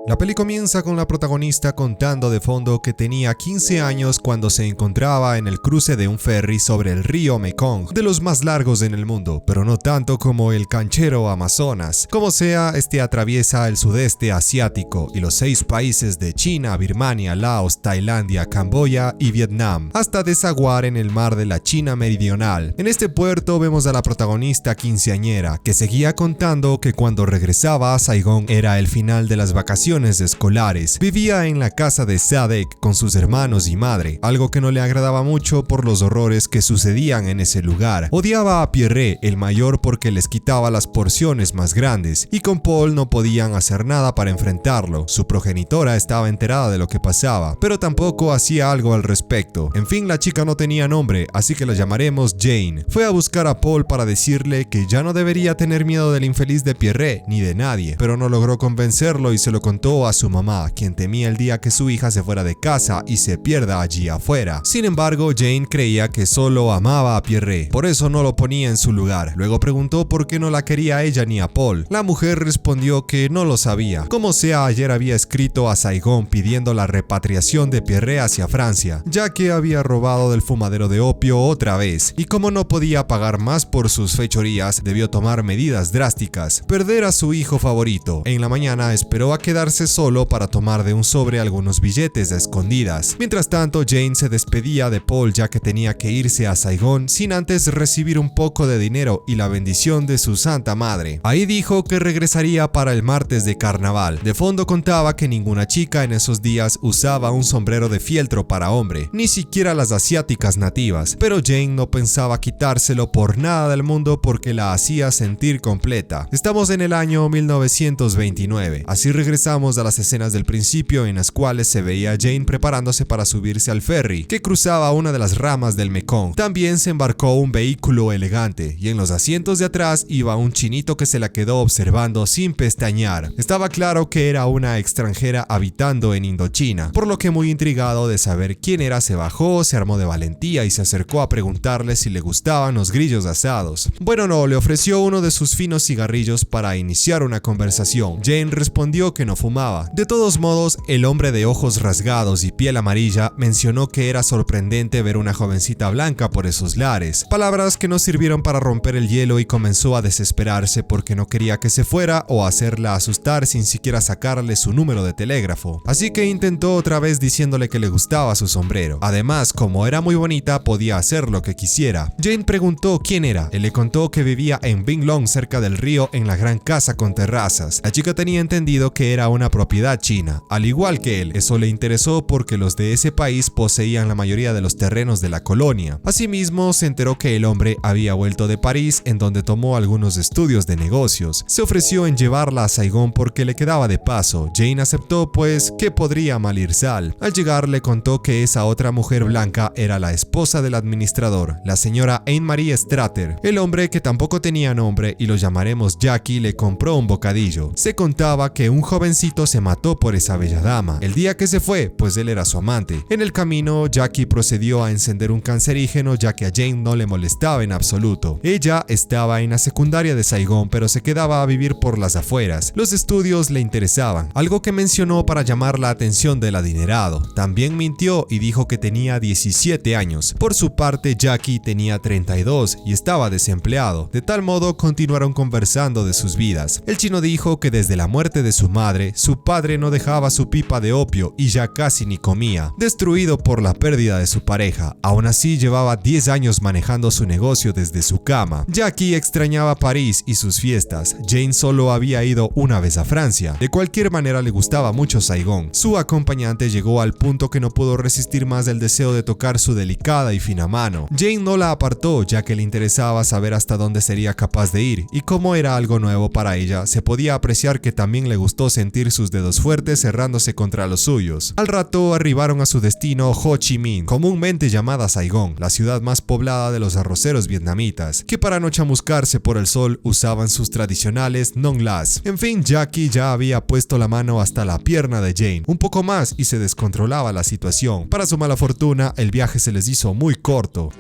La peli comienza con la protagonista contando de fondo que tenía 15 años cuando se encontraba en el cruce de un ferry sobre el río Mekong, de los más largos en el mundo, pero no tanto como el canchero Amazonas. Como sea, este atraviesa el sudeste asiático y los 6 países de China, Birmania, Laos, Tailandia, Camboya y Vietnam, hasta desaguar en el mar de la China meridional. En este puerto vemos a la protagonista quinceañera, que seguía contando que cuando regresaba a Saigón era el final de las vacaciones escolares. Vivía en la casa de Sadek con sus hermanos y madre, algo que no le agradaba mucho por los horrores que sucedían en ese lugar. Odiaba a Pierre, el mayor, porque les quitaba las porciones más grandes, y con Paul no podían hacer nada para enfrentarlo. Su progenitora estaba enterada de lo que pasaba, pero tampoco hacía algo al respecto. En fin, la chica no tenía nombre, así que la llamaremos Jane. Fue a buscar a Paul para decirle que ya no debería tener miedo del infeliz de Pierre, ni de nadie, pero no logró convencerlo y se lo contó a su mamá, quien temía el día que su hija se fuera de casa y se pierda allí afuera. Sin embargo, Jane creía que solo amaba a Pierre, por eso no lo ponía en su lugar. Luego preguntó por qué no la quería a ella ni a Paul. La mujer respondió que no lo sabía. Como sea, ayer había escrito a Saigón pidiendo la repatriación de Pierre hacia Francia, ya que había robado del fumadero de opio otra vez, y como no podía pagar más por sus fechorías, debió tomar medidas drásticas: perder a su hijo favorito. En la mañana esperó a quedarse solo para tomar de un sobre algunos billetes a escondidas. Mientras tanto, Jane se despedía de Paul, ya que tenía que irse a Saigón sin antes recibir un poco de dinero y la bendición de su santa madre. Ahí dijo que regresaría para el martes de carnaval. De fondo contaba que ninguna chica en esos días usaba un sombrero de fieltro para hombre, ni siquiera las asiáticas nativas, pero Jane no pensaba quitárselo por nada del mundo porque la hacía sentir completa. Estamos en el año 1929, así regresamos a las escenas del principio en las cuales se veía a Jane preparándose para subirse al ferry que cruzaba una de las ramas del Mekong. También se embarcó un vehículo elegante y en los asientos de atrás iba un chinito que se la quedó observando sin pestañear. Estaba claro que era una extranjera habitando en Indochina, por lo que, muy intrigado de saber quién era, se bajó, se armó de valentía y se acercó a preguntarle si le gustaban los grillos asados. Bueno, no, le ofreció uno de sus finos cigarrillos para iniciar una conversación. Jane respondió que no fumaba. De todos modos, el hombre de ojos rasgados y piel amarilla mencionó que era sorprendente ver una jovencita blanca por esos lares, palabras que no sirvieron para romper el hielo, y comenzó a desesperarse porque no quería que se fuera o hacerla asustar sin siquiera sacarle su número de telégrafo. Así que intentó otra vez diciéndole que le gustaba su sombrero. Además, como era muy bonita, podía hacer lo que quisiera. Jane preguntó quién era. Él le contó que vivía en Binh Long, cerca del río, en la gran casa con terrazas. La chica tenía entendido que era una propiedad china, al igual que él. Eso le interesó porque los de ese país poseían la mayoría de los terrenos de la colonia. Asimismo, se enteró que el hombre había vuelto de París, en donde tomó algunos estudios de negocios. Se ofreció en llevarla a Saigón porque le quedaba de paso. Jane aceptó, pues que podría mal ir sal. Al llegar, le contó que esa otra mujer blanca era la esposa del administrador, la señora Anne-Marie Strater. El hombre, que tampoco tenía nombre y lo llamaremos Jackie, le compró un bocadillo. Se contaba que un jovencito se mató por esa bella dama el día que se fue, pues él era su amante. En el camino, Jackie procedió a encender un cancerígeno, ya que a Jane no le molestaba en absoluto. Ella estaba en la secundaria de Saigón, pero se quedaba a vivir por las afueras. Los estudios le interesaban, algo que mencionó para llamar la atención del adinerado. También mintió y dijo que tenía 17 años. Por su parte, Jackie tenía 32 y estaba desempleado. De tal modo, continuaron conversando de sus vidas. El chino dijo que desde la muerte de su madre, su padre no dejaba su pipa de opio y ya casi ni comía, destruido por la pérdida de su pareja. Aún así, llevaba 10 años manejando su negocio desde su cama. Jackie extrañaba París y sus fiestas. Jane solo había ido una vez a Francia. De cualquier manera, le gustaba mucho Saigón. Su acompañante llegó al punto que no pudo resistir más el deseo de tocar su delicada y fina mano. Jane no la apartó, ya que le interesaba saber hasta dónde sería capaz de ir, y como era algo nuevo para ella, se podía apreciar que también le gustó sentir sus dedos fuertes cerrándose contra los suyos. Al rato arribaron a su destino, Ho Chi Minh, comúnmente llamada Saigón, la ciudad más poblada de los arroceros vietnamitas, que para no chamuscarse por el sol usaban sus tradicionales Nong Las. En fin, Jackie ya había puesto la mano hasta la pierna de Jane, un poco más, y se descontrolaba la situación. Para su mala fortuna, el viaje se les hizo muy corto.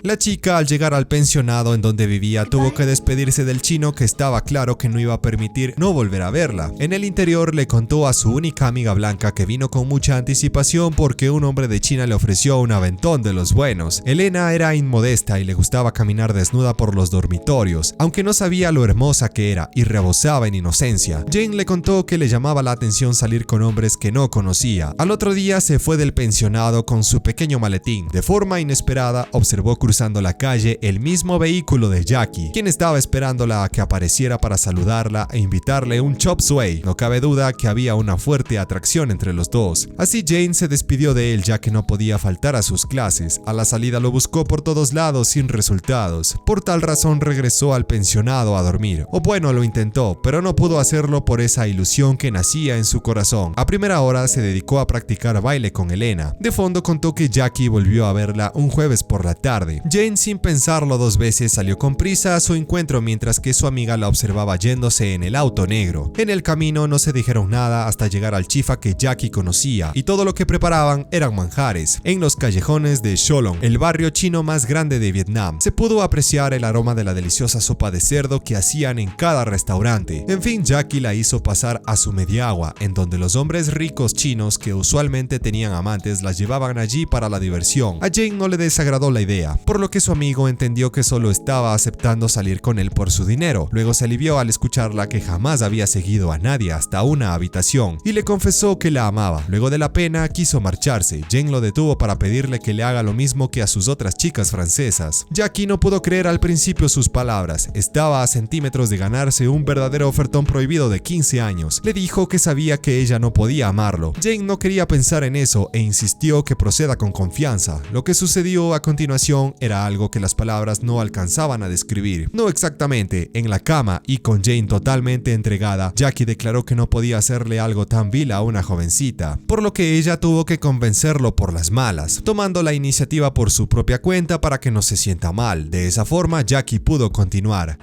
La chica, al llegar al pensionado en donde vivía, tuvo que despedirse del chino, que estaba claro que no iba a permitir no volver a verla. En el interior le contó a su única amiga blanca que vino con mucha anticipación porque un hombre de China le ofreció un aventón de los buenos. Elena era inmodesta y le gustaba caminar desnuda por los dormitorios, aunque no sabía lo hermosa que era y rebosaba en inocencia. Jane le contó que le llamaba la atención salir con hombres que no conocía. Al otro día se fue del pensionado con su pequeño maletín. De forma inesperada observó cruzando la calle el mismo vehículo de Jackie, quien estaba esperándola a que apareciera para saludarla e invitarle un chop suey. No cabe duda que había una fuerte atracción entre los dos. Así Jane se despidió de él ya que no podía faltar a sus clases. A la salida lo buscó por todos lados sin resultados. Por tal razón regresó al pensionado a dormir. O bueno, lo intentó, pero no pudo hacerlo por esa ilusión que nacía en su corazón. A primera hora se dedicó a practicar baile con Elena. De fondo contó que Jackie volvió a verla un jueves por la tarde. Jane, sin pensarlo dos veces, salió con prisa a su encuentro mientras que su amiga la observaba yéndose en el auto negro. En el camino no se dijeron nada hasta llegar al chifa que Jackie conocía, y todo lo que preparaban eran manjares. En los callejones de Cholon, el barrio chino más grande de Vietnam, se pudo apreciar el aroma de la deliciosa sopa de cerdo que hacían en cada restaurante. En fin, Jackie la hizo pasar a su mediagua, en donde los hombres ricos chinos que usualmente tenían amantes las llevaban allí para la diversión. A Jane no le desagradó la idea, por lo que su amigo entendió que solo estaba aceptando salir con él por su dinero. Luego se alivió al escucharla que jamás había seguido a nadie hasta una habitación y le confesó que la amaba. Luego de la pena quiso marcharse. Jane lo detuvo para pedirle que le haga lo mismo que a sus otras chicas francesas. Jackie no pudo creer al principio sus palabras. Estaba a centímetros de ganarse un verdadero ofertón prohibido de 15 años. Le dijo que sabía que ella no podía amarlo. Jane no quería pensar en eso e insistió que proceda con confianza. Lo que sucedió a continuación era algo que las palabras no alcanzaban a describir. No exactamente. En la cama y con Jane totalmente entregada, Jackie declaró que no podía hacerle algo tan vil a una jovencita, por lo que ella tuvo que convencerlo por las malas, tomando la iniciativa por su propia cuenta para que no se sienta mal. De esa forma, Jackie pudo continuar.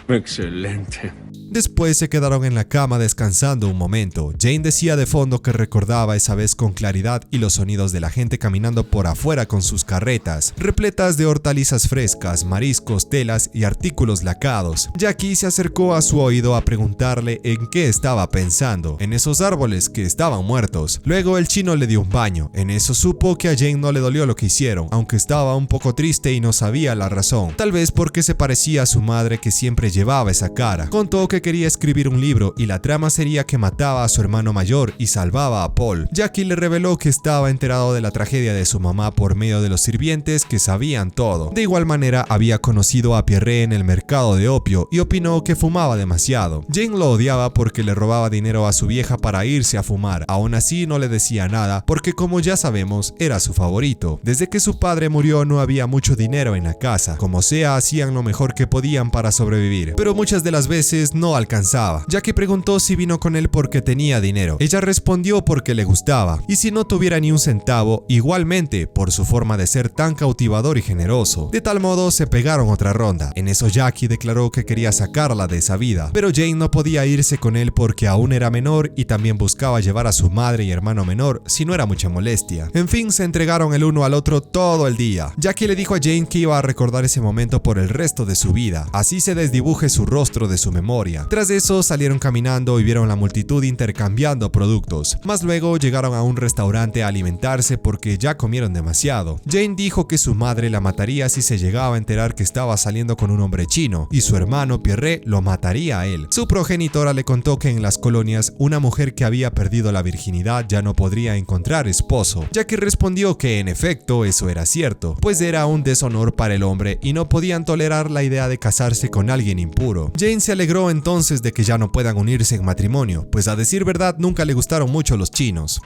Excelente. Después se quedaron en la cama descansando un momento. Jane decía de fondo que recordaba esa vez con claridad y los sonidos de la gente caminando por afuera con sus carretas, repletas de hortalizas frescas, mariscos, telas y artículos lacados. Jackie se acercó a su oído a preguntarle en qué estaba pensando, en esos árboles que estaban muertos. Luego el chino le dio un baño. En eso supo que a Jane no le dolió lo que hicieron, aunque estaba un poco triste y no sabía la razón. Tal vez porque se parecía a su madre que siempre llevaba esa cara. Contó que quería escribir un libro y la trama sería que mataba a su hermano mayor y salvaba a Paul. Jackie le reveló que estaba enterado de la tragedia de su mamá por medio de los sirvientes que sabían todo. De igual manera había conocido a Pierre en el mercado de opio y opinó que fumaba demasiado. Jane lo odiaba porque le robaba dinero a su vieja para irse a fumar. Aún así no le decía nada porque, como ya sabemos, era su favorito. Desde que su padre murió no había mucho dinero en la casa. Como sea, hacían lo mejor que podían para sobrevivir, pero muchas de las veces no alcanzaba. Jackie preguntó si vino con él porque tenía dinero. Ella respondió porque le gustaba, y si no tuviera ni un centavo, igualmente por su forma de ser tan cautivador y generoso. De tal modo se pegaron otra ronda. En eso Jackie declaró que quería sacarla de esa vida, pero Jane no podía irse con él porque aún era menor y también buscaba llevar a su madre y hermano menor si no era mucha molestia. En fin, se entregaron el uno al otro todo el día. Jackie le dijo a Jane que iba a recordar ese momento por el resto de su vida, así se desdibuje su rostro de su memoria. Tras eso salieron caminando y vieron la multitud intercambiando productos. Más luego llegaron a un restaurante a alimentarse porque ya comieron demasiado. Jane dijo que su madre la mataría si se llegaba a enterar que estaba saliendo con un hombre chino, y su hermano Pierre lo mataría a él. Su progenitora le contó que en las colonias una mujer que había perdido la virginidad ya no podría encontrar esposo. Jackie respondió que en efecto eso era cierto, pues era un deshonor para el hombre y no podían tolerar la idea de casarse con alguien impuro. Jane se alegró entonces de que ya no puedan unirse en matrimonio, pues a decir verdad nunca le gustaron mucho los chinos.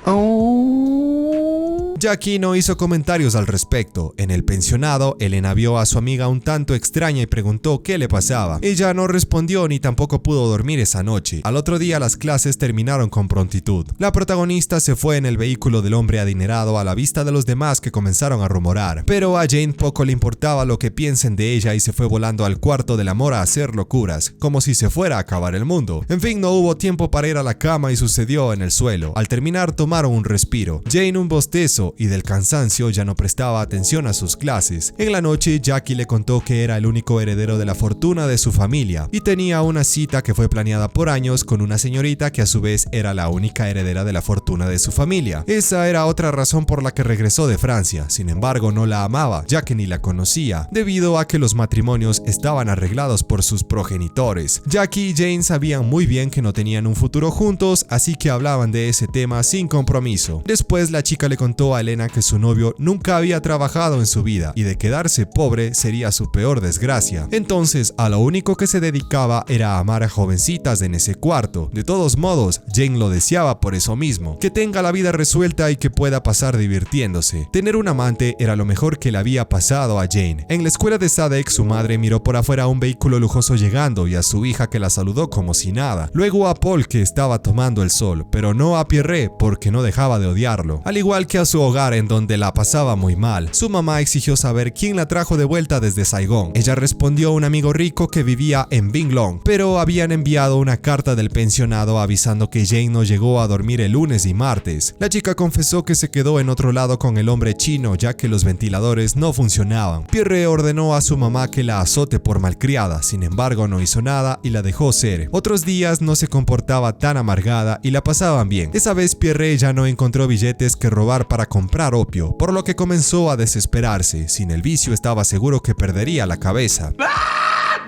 Jackie no hizo comentarios al respecto. En el pensionado, Elena vio a su amiga un tanto extraña y preguntó qué le pasaba. Ella no respondió ni tampoco pudo dormir esa noche. Al otro día las clases terminaron con prontitud. La protagonista se fue en el vehículo del hombre adinerado a la vista de los demás que comenzaron a rumorar. Pero a Jane poco le importaba lo que piensen de ella y se fue volando al cuarto del amor a hacer locuras, como si se fuera a acabar el mundo. En fin, no hubo tiempo para ir a la cama y sucedió en el suelo. Al terminar tomaron un respiro. Jane un bostezo eso y del cansancio ya no prestaba atención a sus clases. En la noche, Jackie le contó que era el único heredero de la fortuna de su familia y tenía una cita que fue planeada por años con una señorita que a su vez era la única heredera de la fortuna de su familia. Esa era otra razón por la que regresó de Francia. Sin embargo, no la amaba, ya que ni la conocía, debido a que los matrimonios estaban arreglados por sus progenitores. Jackie y Jane sabían muy bien que no tenían un futuro juntos, así que hablaban de ese tema sin compromiso. Después, la chica le contó a Elena que su novio nunca había trabajado en su vida y de quedarse pobre sería su peor desgracia. Entonces, a lo único que se dedicaba era a amar a jovencitas en ese cuarto. De todos modos, Jane lo deseaba por eso mismo, que tenga la vida resuelta y que pueda pasar divirtiéndose. Tener un amante era lo mejor que le había pasado a Jane. En la escuela de Sadek, su madre miró por afuera un vehículo lujoso llegando y a su hija que la saludó como si nada. Luego a Paul, que estaba tomando el sol, pero no a Pierre porque no dejaba de odiarlo. Al igual que a su hogar, en donde la pasaba muy mal. Su mamá exigió saber quién la trajo de vuelta desde Saigón. Ella respondió a un amigo rico que vivía en Binglong, pero habían enviado una carta del pensionado avisando que Jane no llegó a dormir el lunes y martes. La chica confesó que se quedó en otro lado con el hombre chino ya que los ventiladores no funcionaban. Pierre ordenó a su mamá que la azote por malcriada, sin embargo no hizo nada y la dejó ser. Otros días no se comportaba tan amargada y la pasaban bien. Esa vez Pierre ya no encontró billetes que robar para comprar opio, por lo que comenzó a desesperarse. Sin el vicio estaba seguro que perdería la cabeza.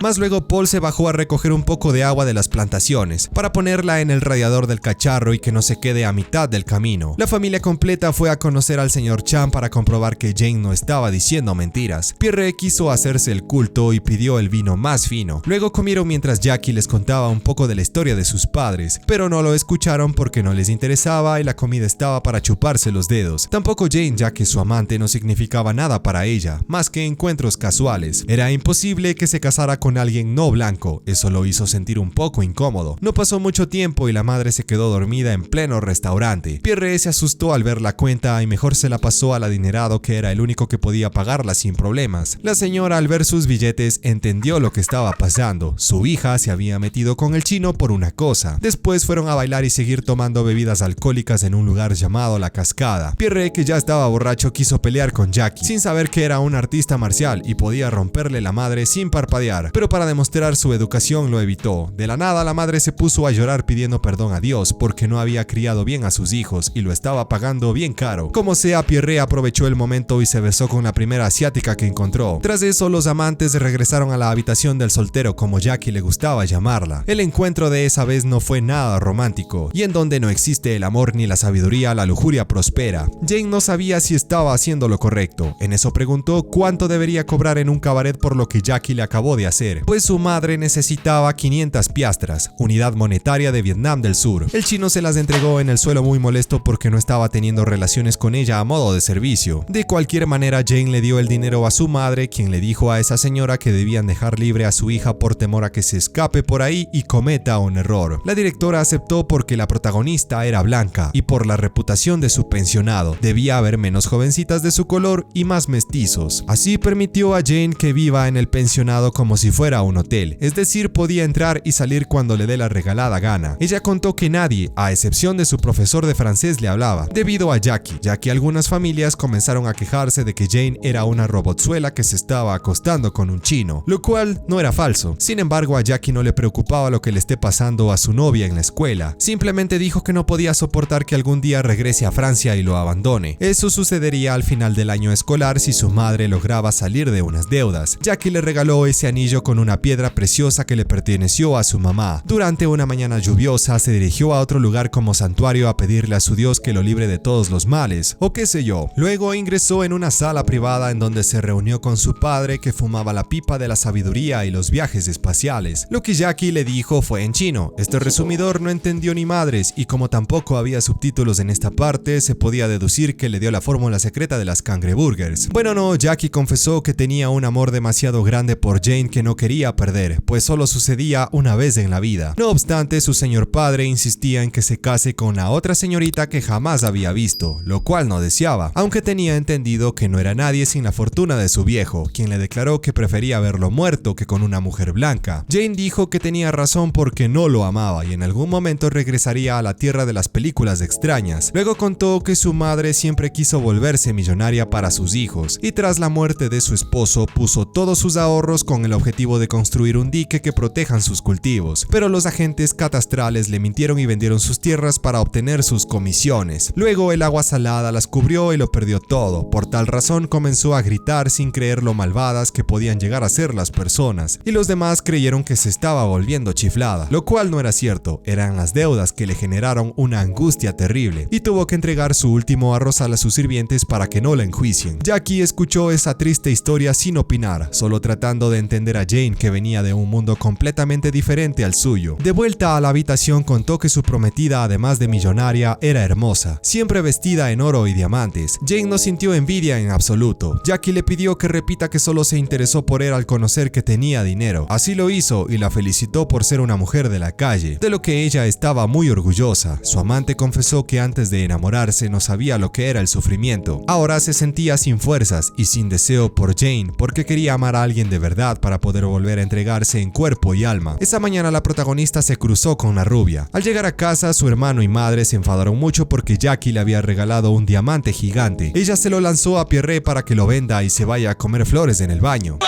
Más luego Paul se bajó a recoger un poco de agua de las plantaciones para ponerla en el radiador del cacharro y que no se quede a mitad del camino. La familia completa fue a conocer al señor Chan para comprobar que Jane no estaba diciendo mentiras. Pierre quiso hacerse el culto y pidió el vino más fino. Luego comieron mientras Jackie les contaba un poco de la historia de sus padres, pero no lo escucharon porque no les interesaba y la comida estaba para chuparse los dedos. Tampoco Jane, ya que su amante no significaba nada para ella, más que encuentros casuales. Era imposible que se casara con alguien no blanco, eso lo hizo sentir un poco incómodo. No pasó mucho tiempo y la madre se quedó dormida en pleno restaurante. Pierre se asustó al ver la cuenta y mejor se la pasó al adinerado que era el único que podía pagarla sin problemas. La señora al ver sus billetes entendió lo que estaba pasando. Su hija se había metido con el chino por una cosa. Después fueron a bailar y seguir tomando bebidas alcohólicas en un lugar llamado La Cascada. Pierre, que ya estaba borracho, quiso pelear con Jackie, sin saber que era un artista marcial y podía romperle la madre sin parpadear. Pero para demostrar su educación lo evitó. De la nada la madre se puso a llorar pidiendo perdón a Dios porque no había criado bien a sus hijos y lo estaba pagando bien caro. Como sea, Pierre aprovechó el momento y se besó con la primera asiática que encontró. Tras eso, los amantes regresaron a la habitación del soltero, como Jackie le gustaba llamarla. El encuentro de esa vez no fue nada romántico, y en donde no existe el amor ni la sabiduría, la lujuria prospera. Jane no sabía si estaba haciendo lo correcto. En eso preguntó cuánto debería cobrar en un cabaret por lo que Jackie le acabó de hacer, pues su madre necesitaba 500 piastras, unidad monetaria de Vietnam del Sur. El chino se las entregó en el suelo muy molesto porque no estaba teniendo relaciones con ella a modo de servicio. De cualquier manera, Jane le dio el dinero a su madre, quien le dijo a esa señora que debían dejar libre a su hija por temor a que se escape por ahí y cometa un error. La directora aceptó porque la protagonista era blanca y por la reputación de su pensionado. Debía haber menos jovencitas de su color y más mestizos. Así permitió a Jane que viva en el pensionado como si fuera un hotel, es decir, podía entrar y salir cuando le dé la regalada gana. Ella contó que nadie, a excepción de su profesor de francés, le hablaba, debido a Jackie, ya que algunas familias comenzaron a quejarse de que Jane era una robotzuela que se estaba acostando con un chino, lo cual no era falso. Sin embargo, a Jackie no le preocupaba lo que le esté pasando a su novia en la escuela. Simplemente dijo que no podía soportar que algún día regrese a Francia y lo abandone. Eso sucedería al final del año escolar si su madre lograba salir de unas deudas. Jackie le regaló ese anillo con una piedra preciosa que le perteneció a su mamá. Durante una mañana lluviosa se dirigió a otro lugar como santuario a pedirle a su Dios que lo libre de todos los males, o qué sé yo. Luego ingresó en una sala privada en donde se reunió con su padre, que fumaba la pipa de la sabiduría y los viajes espaciales. Lo que Jackie le dijo fue en chino. Este resumidor no entendió ni madres, y como tampoco había subtítulos en esta parte, se podía deducir que le dio la fórmula secreta de las cangreburgers. Bueno, no, Jackie confesó que tenía un amor demasiado grande por Jane que no no quería perder, pues solo sucedía una vez en la vida. No obstante, su señor padre insistía en que se case con la otra señorita que jamás había visto, lo cual no deseaba, aunque tenía entendido que no era nadie sin la fortuna de su viejo, quien le declaró que prefería verlo muerto que con una mujer blanca. Jane dijo que tenía razón porque no lo amaba y en algún momento regresaría a la tierra de las películas extrañas. Luego contó que su madre siempre quiso volverse millonaria para sus hijos y tras la muerte de su esposo puso todos sus ahorros con el objetivo de construir un dique que protejan sus cultivos, pero los agentes catastrales le mintieron y vendieron sus tierras para obtener sus comisiones. Luego el agua salada las cubrió y lo perdió todo. Por tal razón comenzó a gritar sin creer lo malvadas que podían llegar a ser las personas, y los demás creyeron que se estaba volviendo chiflada, lo cual no era cierto, eran las deudas que le generaron una angustia terrible, y tuvo que entregar su último arroz a sus sirvientes para que no la enjuicien. Jackie escuchó esa triste historia sin opinar, solo tratando de entender a Jane, que venía de un mundo completamente diferente al suyo. De vuelta a la habitación contó que su prometida, además de millonaria, era hermosa, siempre vestida en oro y diamantes. Jane no sintió envidia en absoluto. Jackie le pidió que repita que solo se interesó por él al conocer que tenía dinero. Así lo hizo y la felicitó por ser una mujer de la calle, de lo que ella estaba muy orgullosa. Su amante confesó que antes de enamorarse no sabía lo que era el sufrimiento. Ahora se sentía sin fuerzas y sin deseo por Jane, porque quería amar a alguien de verdad para poder volver a entregarse en cuerpo y alma. Esa mañana la protagonista se cruzó con la rubia. Al llegar a casa, su hermano y madre se enfadaron mucho porque Jackie le había regalado un diamante gigante. Ella se lo lanzó a Pierre para que lo venda y se vaya a comer flores en el baño.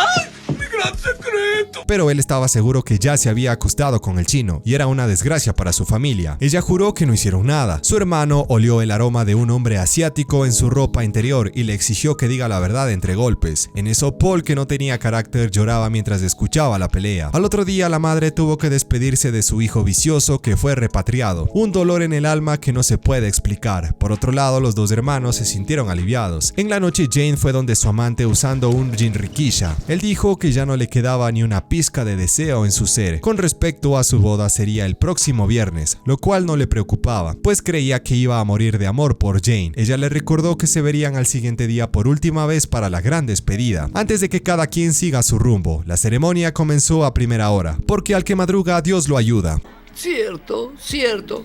Pero él estaba seguro que ya se había acostado con el chino y era una desgracia para su familia. Ella juró que no hicieron nada. Su hermano olió el aroma de un hombre asiático en su ropa interior y le exigió que diga la verdad entre golpes. En eso Paul, que no tenía carácter, lloraba mientras escuchaba la pelea. Al otro día la madre tuvo que despedirse de su hijo vicioso, que fue repatriado. Un dolor en el alma que no se puede explicar. Por otro lado, los dos hermanos se sintieron aliviados. En la noche Jane fue donde su amante usando un jinrikisha. Él dijo que ya no le quedaba ni una pizca de deseo en su ser. Con respecto a su boda, sería el próximo viernes, lo cual no le preocupaba, pues creía que iba a morir de amor por Jane. Ella le recordó que se verían al siguiente día por última vez para la gran despedida, antes de que cada quien siga su rumbo. La ceremonia comenzó a primera hora, porque al que madruga Dios lo ayuda. Cierto, cierto.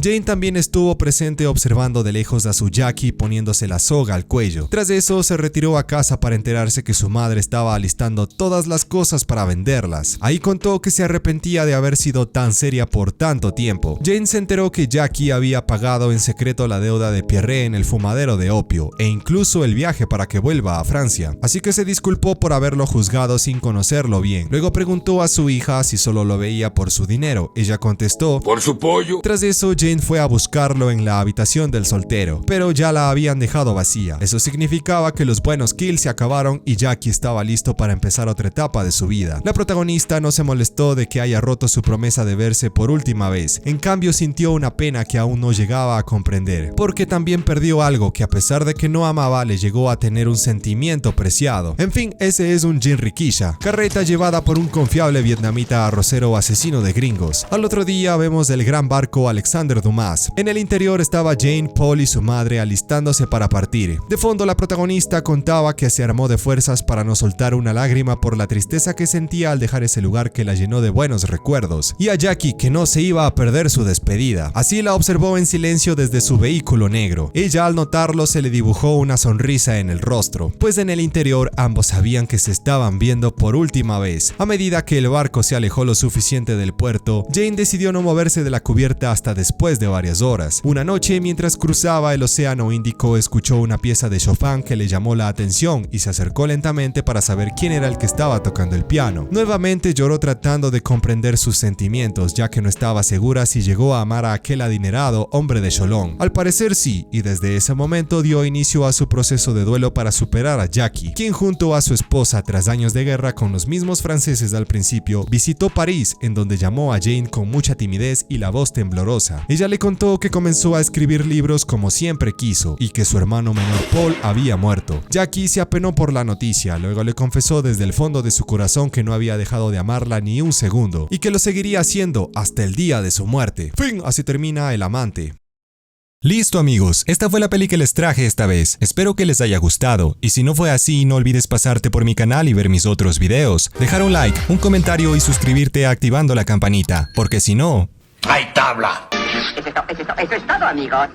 Jane también estuvo presente observando de lejos a su Jackie poniéndose la soga al cuello. Tras eso se retiró a casa para enterarse que su madre estaba alistando todas las cosas para venderlas. Ahí contó que se arrepentía de haber sido tan seria por tanto tiempo. Jane se enteró que Jackie había pagado en secreto la deuda de Pierre en el fumadero de opio e incluso el viaje para que vuelva a Francia. Así que se disculpó por haberlo juzgado sin conocerlo bien. Luego preguntó a su hija si solo lo veía por su dinero. Ella contestó: por su pollo. Tras eso Jane fue a buscarlo en la habitación del soltero, pero ya la habían dejado vacía. Eso significaba que los buenos kills se acabaron y Jackie estaba listo para empezar otra etapa de su vida. La protagonista no se molestó de que haya roto su promesa de verse por última vez. En cambio sintió una pena que aún no llegaba a comprender, porque también perdió algo que a pesar de que no amaba le llegó a tener un sentimiento preciado. En fin, ese es un jinrikisha, carreta llevada por un confiable vietnamita arrocero asesino de gringos. Al otro día vemos el gran barco Alexander Dumas. En el interior estaba Jane, Paul y su madre alistándose para partir. De fondo la protagonista contaba que se armó de fuerzas para no soltar una lágrima por la tristeza que sentía al dejar ese lugar que la llenó de buenos recuerdos, y a Jackie, que no se iba a perder su despedida. Así la observó en silencio desde su vehículo negro. Ella al notarlo se le dibujó una sonrisa en el rostro, pues en el interior ambos sabían que se estaban viendo por última vez. A medida que el barco se alejó lo suficiente del puerto, Jane decidió no moverse de la cubierta hasta después de varias horas. Una noche, mientras cruzaba el océano Índico, escuchó una pieza de Chopin que le llamó la atención y se acercó lentamente para saber quién era el que estaba tocando el piano. Nuevamente lloró tratando de comprender sus sentimientos, ya que no estaba segura si llegó a amar a aquel adinerado hombre de Cholón. Al parecer sí, y desde ese momento dio inicio a su proceso de duelo para superar a Jackie, quien junto a su esposa, tras años de guerra con los mismos franceses al principio, visitó París, en donde llamó a Jane con mucha timidez y la voz temblorosa. Ella le contó que comenzó a escribir libros como siempre quiso y que su hermano menor Paul había muerto. Jackie se apenó por la noticia, luego le confesó desde el fondo de su corazón que no había dejado de amarla ni un segundo y que lo seguiría haciendo hasta el día de su muerte. Fin, así termina El amante. Listo amigos, esta fue la peli que les traje esta vez, espero que les haya gustado, y si no fue así no olvides pasarte por mi canal y ver mis otros videos, dejar un like, un comentario y suscribirte activando la campanita, porque si no... ¡Hay tabla! Eso es todo, amigos.